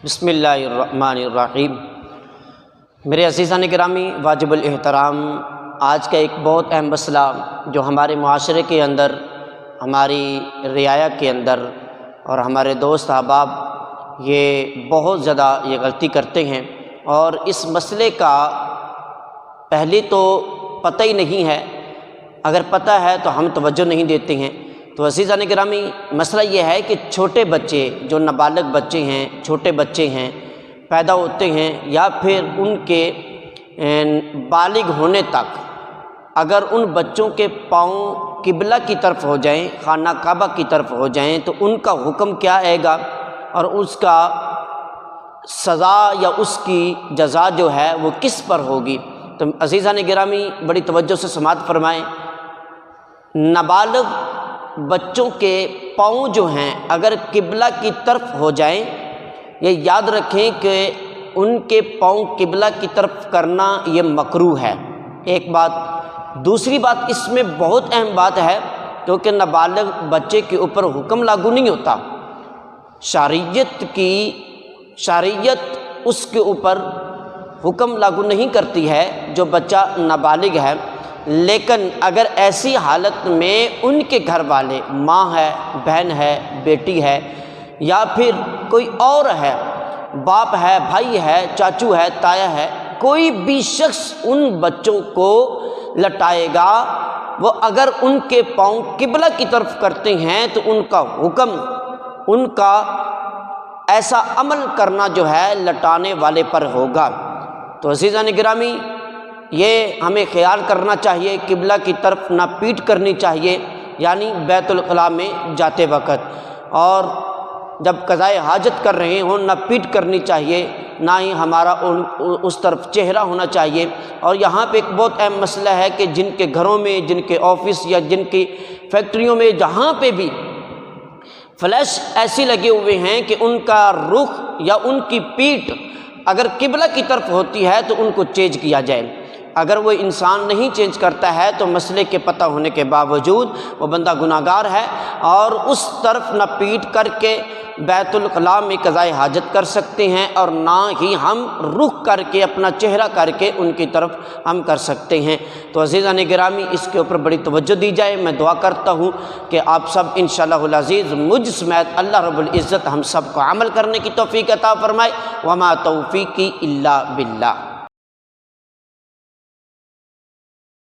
بسم اللہ الرحمن الرحیم۔ میرے عزیزان گرامی، واجب الاحترام، آج کا ایک بہت اہم مسئلہ جو ہمارے معاشرے کے اندر، ہماری رعایا کے اندر اور ہمارے دوست احباب یہ بہت زیادہ یہ غلطی کرتے ہیں، اور اس مسئلے کا پہلے تو پتہ ہی نہیں ہے، اگر پتہ ہے تو ہم توجہ نہیں دیتے ہیں۔ تو عزیزان گرامی، مسئلہ یہ ہے کہ چھوٹے بچے جو نابالغ بچے ہیں، چھوٹے بچے ہیں، پیدا ہوتے ہیں یا پھر ان کے بالغ ہونے تک اگر ان بچوں کے پاؤں قبلہ کی طرف ہو جائیں، خانہ کعبہ کی طرف ہو جائیں، تو ان کا حکم کیا آئے گا اور اس کا سزا یا اس کی جزا جو ہے وہ کس پر ہوگی؟ تو عزیزان گرامی بڑی توجہ سے سماعت فرمائیں۔ نابالغ بچوں کے پاؤں جو ہیں اگر قبلہ کی طرف ہو جائیں، یہ یاد رکھیں کہ ان کے پاؤں قبلہ کی طرف کرنا یہ مکروہ ہے، ایک بات۔ دوسری بات اس میں بہت اہم بات ہے، کیونکہ نابالغ بچے کے اوپر حکم لاگو نہیں ہوتا، شریعت اس کے اوپر حکم لاگو نہیں کرتی ہے جو بچہ نابالغ ہے، لیکن اگر ایسی حالت میں ان کے گھر والے، ماں ہے، بہن ہے، بیٹی ہے، یا پھر کوئی اور ہے، باپ ہے، بھائی ہے، چاچو ہے، تایا ہے، کوئی بھی شخص ان بچوں کو لٹائے گا، وہ اگر ان کے پاؤں قبلہ کی طرف کرتے ہیں تو ان کا حکم، ان کا ایسا عمل کرنا جو ہے لٹانے والے پر ہوگا۔ تو عزیزان گرامی، یہ ہمیں خیال کرنا چاہیے، قبلہ کی طرف نہ پیٹ کرنی چاہیے، یعنی بیت الخلاء میں جاتے وقت، اور جب قضائے حاجت کر رہے ہوں نہ پیٹ کرنی چاہیے، نہ ہی ہمارا اس طرف چہرہ ہونا چاہیے۔ اور یہاں پہ ایک بہت اہم مسئلہ ہے کہ جن کے گھروں میں، جن کے آفس یا جن کی فیکٹریوں میں، جہاں پہ بھی فلیش ایسی لگے ہوئے ہیں کہ ان کا رخ یا ان کی پیٹھ اگر قبلہ کی طرف ہوتی ہے تو ان کو چینج کیا جائے۔ اگر وہ انسان نہیں چینج کرتا ہے تو مسئلے کے پتہ ہونے کے باوجود وہ بندہ گناہگار ہے، اور اس طرف نہ پیٹ کر کے بیت الخلاء میں قضائے حاجت کر سکتے ہیں، اور نہ ہی ہم رخ کر کے، اپنا چہرہ کر کے ان کی طرف ہم کر سکتے ہیں۔ تو عزیزان گرامی، اس کے اوپر بڑی توجہ دی جائے۔ میں دعا کرتا ہوں کہ آپ سب انشاءاللہ العزیز مجھ سمیت اللہ رب العزت ہم سب کو عمل کرنے کی توفیق عطا فرمائے۔ وما توفیقی الا باللہ۔